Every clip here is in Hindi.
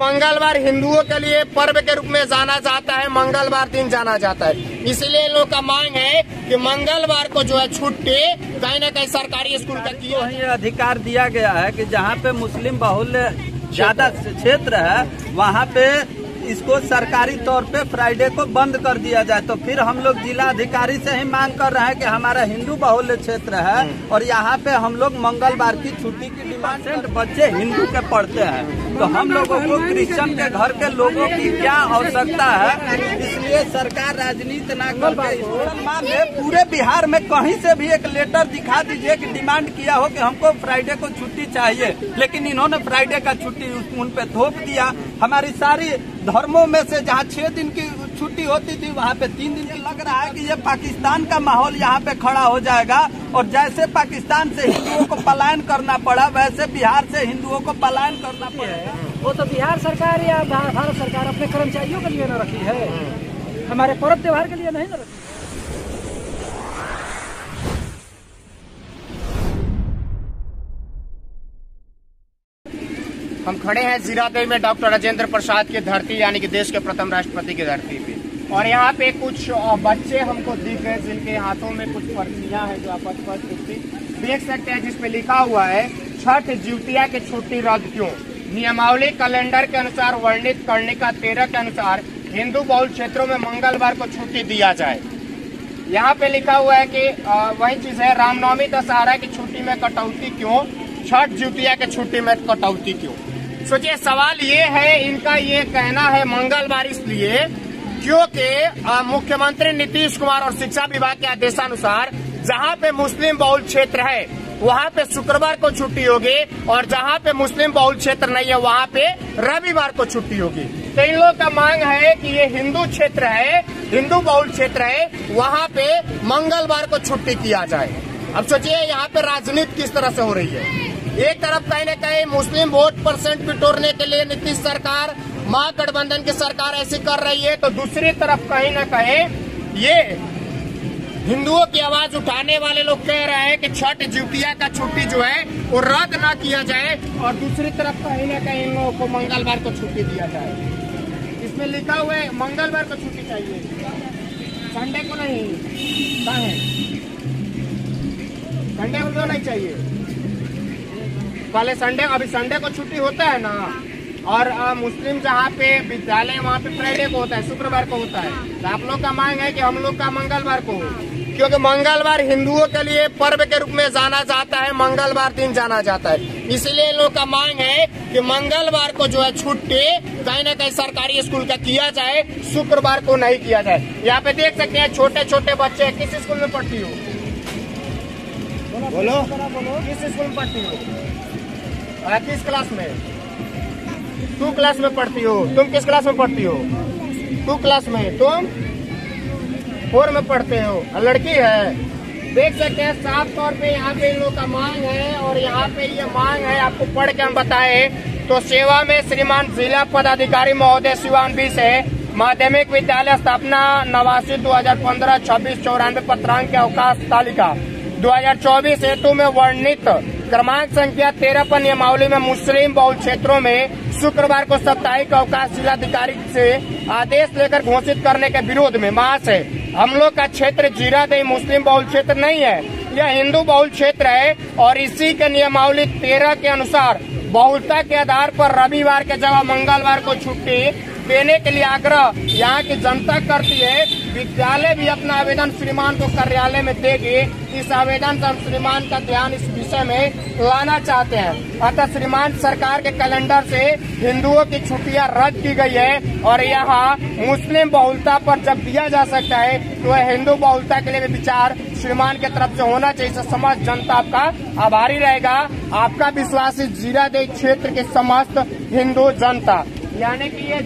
मंगलवार हिंदुओं के लिए पर्व के रूप में जाना जाता है, मंगलवार दिन जाना जाता है। इसीलिए इन लोग का मांग है कि मंगलवार को जो है छुट्टी कहीं न कहीं सरकारी स्कूल का किया ये अधिकार दिया गया है कि जहाँ पे मुस्लिम बहुल्य ज्यादा क्षेत्र है वहाँ पे इसको सरकारी तौर पे फ्राइडे को बंद कर दिया जाए। तो फिर हम लोग जिला अधिकारी से ही मांग कर रहे हैं कि हमारा हिंदू बहुल्य क्षेत्र है और यहाँ पे हम लोग मंगलवार की छुट्टी की डिमांड, बच्चे हिंदू के पढ़ते हैं तो हम लोगों को क्रिश्चियन के घर के लोगों की क्या आवश्यकता है। इसलिए सरकार राजनीति न करके पूरे बिहार में कहीं से भी एक लेटर दिखा दीजिए कि डिमांड किया हो कि हमको फ्राइडे को छुट्टी चाहिए, लेकिन इन्होंने फ्राइडे का छुट्टी उन पे थोप दिया। हमारी सारी धर्मों में से जहाँ 6 दिन की छुट्टी होती थी वहाँ पे 3 दिन की। लग रहा है कि ये पाकिस्तान का माहौल यहाँ पे खड़ा हो जाएगा और जैसे पाकिस्तान से हिंदुओं को पलायन करना पड़ा वैसे बिहार से हिंदुओं को पलायन करना पड़ेगा। वो तो बिहार सरकार या भारत सरकार अपने कर्मचारियों के लिए न रखी है, हमारे पर्व त्योहार के लिए नहीं न रखी है। हम खड़े हैं जीरादेई में डॉक्टर राजेंद्र प्रसाद की धरती यानी कि देश के प्रथम राष्ट्रपति की धरती पे, और यहाँ पे कुछ बच्चे हमको दिख रहे जिनके हाथों में कुछ पर्चियां हैं जो आप स्पष्ट रूप से देख सकते हैं, जिसपे लिखा हुआ है छठ ज्योतिया की छुट्टी रद्द क्यों। नियमावली कैलेंडर के अनुसार वर्णित कर्णिका 13 के अनुसार हिंदू बहुल क्षेत्रों में मंगलवार को छुट्टी दिया जाए। यहाँ पे लिखा हुआ है कि वही चीज है, रामनवमी दशहरा की छुट्टी में कटौती क्यों, छठ ज्योतिया की छुट्टी में कटौती क्यों। सोचिए सवाल ये है, इनका ये कहना है मंगलवार इसलिए क्योंकि मुख्यमंत्री नीतीश कुमार और शिक्षा विभाग के आदेशानुसार जहाँ पे मुस्लिम बहुल क्षेत्र है वहाँ पे शुक्रवार को छुट्टी होगी और जहाँ पे मुस्लिम बहुल क्षेत्र नहीं है वहाँ पे रविवार को छुट्टी होगी। तो इन लोगों का मांग है कि ये हिंदू क्षेत्र है, हिंदू बहुल क्षेत्र है, वहाँ पे मंगलवार को छुट्टी किया जाए। अब सोचिए यहाँ पे राजनीति किस तरह से हो रही है। एक तरफ कहीं न कहीं मुस्लिम वोट परसेंट बिटोरने के लिए नीतीश सरकार, महागठबंधन की सरकार ऐसी कर रही है, तो दूसरी तरफ कहीं न कहीं ये हिंदुओं की आवाज उठाने वाले लोग कह रहे हैं कि छठ ज्योतिया का छुट्टी जो है वो रद्द ना किया जाए और दूसरी तरफ कहीं न कहीं इन लोगों को मंगलवार को छुट्टी दिया जाए। इसमें लिखा हुआ है मंगलवार को छुट्टी चाहिए, संडे को नहीं। कहाँ है संडे को क्यों नहीं चाहिए? पहले संडे, अभी संडे को छुट्टी होता है ना, और मुस्लिम जहाँ पे विद्यालय वहाँ पे फ्राइडे को होता है, शुक्रवार को होता है। तो आप लोग का मांग है कि हम लोग का मंगलवार को हो, क्योंकि मंगलवार हिंदुओं के लिए पर्व के रूप में जाना जाता है, मंगलवार दिन जाना जाता है। इसीलिए इन लोग का मांग है कि मंगलवार को जो है छुट्टी कहीं न कहीं सरकारी स्कूल का किया जाए, शुक्रवार को नहीं किया जाए। यहाँ पे देख सकते हैं छोटे छोटे बच्चे। किस स्कूल में पढ़ती हो? बोलो किस स्कूल में पढ़ती हो? किस क्लास में? 2 क्लास में पढ़ती हो। तुम किस क्लास में पढ़ती हो? 2 क्लास में। तुम 4 में पढ़ते हो। लड़की है। देख सकते हैं साफ तौर पे यहाँ पे इन लोगों का मांग है, और यहाँ पे ये मांग है आपको पढ़ के हम बताए तो सेवा में श्रीमान जिला पदाधिकारी महोदय सिवान 20 है, माध्यमिक विद्यालय स्थापना 89 2015 26 94 पत्रांक के अवकाश तालिका 2024 हेतु में वर्णित क्रमांक संख्या 13 पर नियमावली में मुस्लिम बहुल क्षेत्रों में शुक्रवार को साप्ताहिक अवकाश जिलाधिकारी से आदेश लेकर घोषित करने के विरोध में मास है। हम लोग का क्षेत्र जीरादेई मुस्लिम बहुल क्षेत्र नहीं है, यह हिंदू बहुल क्षेत्र है, और इसी के नियमावली 13 के अनुसार बहुलता के आधार पर रविवार के जगह मंगलवार को छुट्टी देने के लिए आग्रह यहाँ की जनता करती है। विद्यालय भी अपना आवेदन श्रीमान को कार्यालय में देगी। इस आवेदन से हम श्रीमान का ध्यान इस विषय में लाना चाहते हैं। अतः श्रीमान सरकार के कैलेंडर से हिंदुओं की छुट्टियां रद्द की गई है, और यहाँ मुस्लिम बहुलता पर जब दिया जा सकता है तो वह हिंदू बहुलता के लिए विचार श्रीमान की तरफ से होना चाहिए। समस्त जनता आपका आभारी रहेगा। आपका विश्वास इस जीरादेई क्षेत्र के समस्त हिंदू जनता, यानी कि ये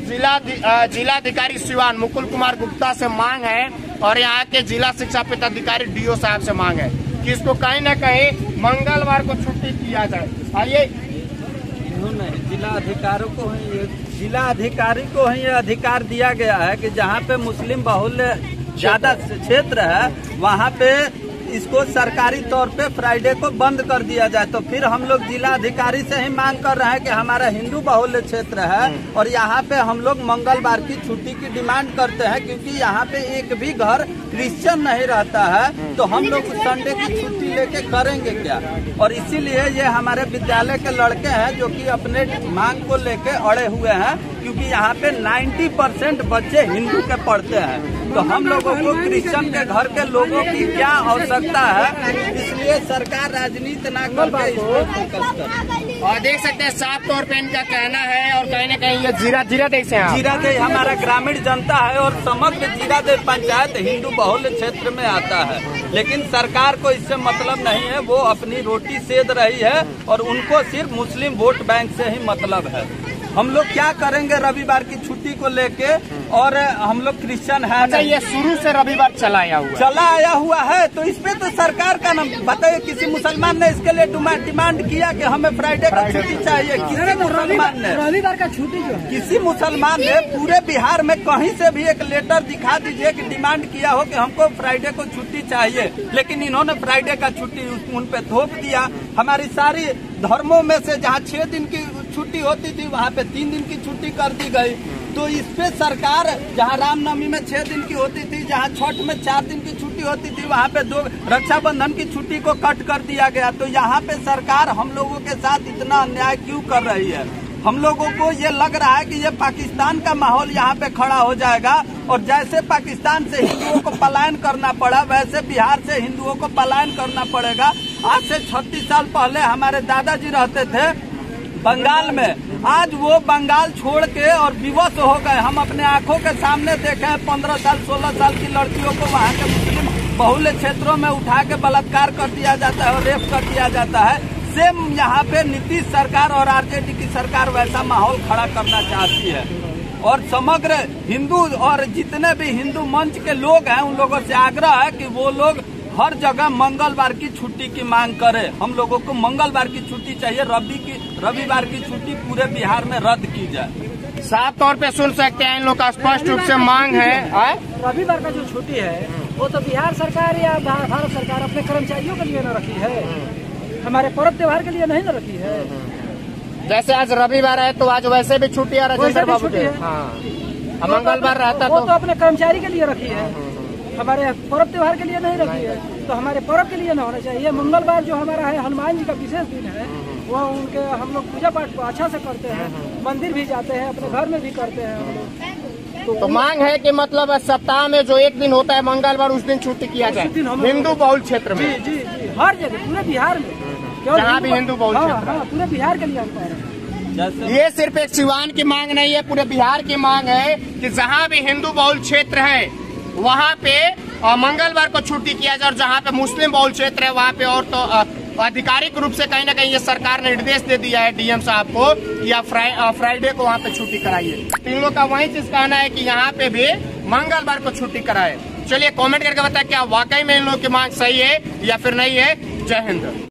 जिलाधिकारी सिवान मुकुल कुमार गुप्ता से मांग है, और यहाँ के जिला शिक्षा पदाधिकारी DO साहब से मांग है कि इसको कहीं न कहीं मंगलवार को छुट्टी किया जाए। आइए जिला अधिकारी को ही ये अधिकार दिया गया है कि जहाँ पे मुस्लिम बहुल्य ज्यादा क्षेत्र है वहाँ पे इसको सरकारी तौर पे फ्राइडे को बंद कर दिया जाए। तो फिर हम लोग जिला अधिकारी से ही मांग कर रहे हैं कि हमारा हिंदू बहुल्य क्षेत्र है और यहाँ पे हम लोग मंगलवार की छुट्टी की डिमांड करते हैं, क्योंकि यहाँ पे एक भी घर क्रिश्चियन नहीं रहता है। तो हम लोग संडे की छुट्टी लेके करेंगे क्या? और इसीलिए ये हमारे विद्यालय के लड़के हैं जो कि अपने मांग को लेके अड़े हुए हैं, क्योंकि यहाँ पे 90% बच्चे हिंदू के पढ़ते हैं। तो हम लोगों को क्रिश्चियन के घर के लोगों की क्या आवश्यकता है, इसलिए सरकार राजनीति ना करके इस पर फोकस करे। और देख सकते हैं साफ तौर पे इनका कहना है, और कहीं न कहीं ये जीरादेई से हैं। जीरादेई हमारा ग्रामीण जनता है और समग्र जीरादेई पंचायत हिंदू बहुल्य क्षेत्र में आता है, लेकिन सरकार को इससे मतलब नहीं है। वो अपनी रोटी सेध रही है और उनको सिर्फ मुस्लिम वोट बैंक से ही मतलब है। हम लोग क्या करेंगे रविवार की छुट्टी को लेके? और हम लोग क्रिश्चियन है। अच्छा, ये शुरू से रविवार चला आया हुआ है, तो इसपे तो सरकार का नाम बताइए। किसी मुसलमान ने इसके लिए डिमांड किया कि हमें फ्राइडे का छुट्टी चाहिए? किसी मुसलमान ने रविवार का छुट्टी जो है, किसी मुसलमान ने पूरे बिहार में कहीं से भी एक लेटर दिखा दीजिए कि डिमांड किया हो कि हमको फ्राइडे को छुट्टी चाहिए, लेकिन इन्होंने फ्राइडे का छुट्टी उन पे थोप दिया। हमारी सारी धर्मों में से जहाँ 6 दिन की छुट्टी होती थी वहाँ पे 3 दिन की छुट्टी कर दी गई। तो इस पे सरकार, जहाँ रामनवमी में 6 दिन की होती थी, जहाँ छठ में 4 दिन की छुट्टी होती थी, वहाँ पे 2 रक्षाबंधन की छुट्टी को कट कर दिया गया। तो यहाँ पे सरकार हम लोगों के साथ इतना अन्याय क्यों कर रही है? हम लोगों को ये लग रहा है कि ये पाकिस्तान का माहौल यहाँ पे खड़ा हो जाएगा, और जैसे पाकिस्तान से हिंदुओं को पलायन करना पड़ा, वैसे बिहार से हिंदुओं को पलायन करना पड़ेगा। आज से 36 साल पहले हमारे दादाजी रहते थे बंगाल में, आज वो बंगाल छोड़ के और विवश हो गए। हम अपने आंखों के सामने देखे हैं 15 साल 16 साल की लड़कियों को वहाँ के मुस्लिम बहुल्य क्षेत्रों में उठा के बलात्कार कर दिया जाता है और रेप कर दिया जाता है। सेम यहाँ पे नीतीश सरकार और आरजेडी की सरकार वैसा माहौल खड़ा करना चाहती है। और समग्र हिंदू और जितने भी हिंदू मंच के लोग हैं उन लोगों से आग्रह है कि वो लोग हर जगह मंगलवार की छुट्टी की मांग करे। हम लोगों को मंगलवार की छुट्टी चाहिए, रविवार की छुट्टी पूरे बिहार में रद्द की जाए। साफ तौर पे सुन सकते हैं इन लोग का स्पष्ट रूप से मांग है। रविवार का जो छुट्टी है वो तो बिहार सरकार या भारत सरकार अपने कर्मचारियों के लिए न रखी है, हमारे पर्व त्योहार के लिए नहीं न रखी है। जैसे आज रविवार है तो आज वैसे भी छुट्टी है राजेंद्र बाबू की। मंगलवार रहता तो अपने कर्मचारी के लिए रखी है, हमारे पर्व त्योहार के लिए नहीं रखी है। तो हमारे पर्व के लिए न होना चाहिए। मंगलवार जो हमारा है हनुमान जी का विशेष दिन है, वो उनके हम लोग पूजा पाठ को अच्छा से करते हैं, मंदिर भी जाते हैं, अपने घर में भी करते हैं हम लोग। तो मांग है कि मतलब सप्ताह में जो एक दिन होता है मंगलवार, उस दिन छुट्टी किया जाए हिंदू बहुल क्षेत्र में। जी, हर जगह पूरे बिहार में, जहाँ भी हिंदू बहुल क्षेत्र है, पूरे बिहार के लिए हम कह रहे हैं। ये सिर्फ एक सिवान की मांग नहीं है, पूरे बिहार की मांग है कि जहाँ भी हिंदू बहुल क्षेत्र है वहाँ पे मंगलवार को छुट्टी किया जाए, और जहाँ पे मुस्लिम बहुल क्षेत्र है वहाँ पे और तो आधिकारिक रूप से कहीं ना कहीं ये सरकार ने निर्देश दे दिया है डीएम साहब को कि आप फ्राइडे को वहाँ पे छुट्टी कराइए। तीनों का वही चीज कहना है कि यहाँ पे भी मंगलवार को छुट्टी कराए। चलिए कमेंट करके बताएं क्या वाकई में इन लोगों की मांग सही है या फिर नहीं है। जय हिंद।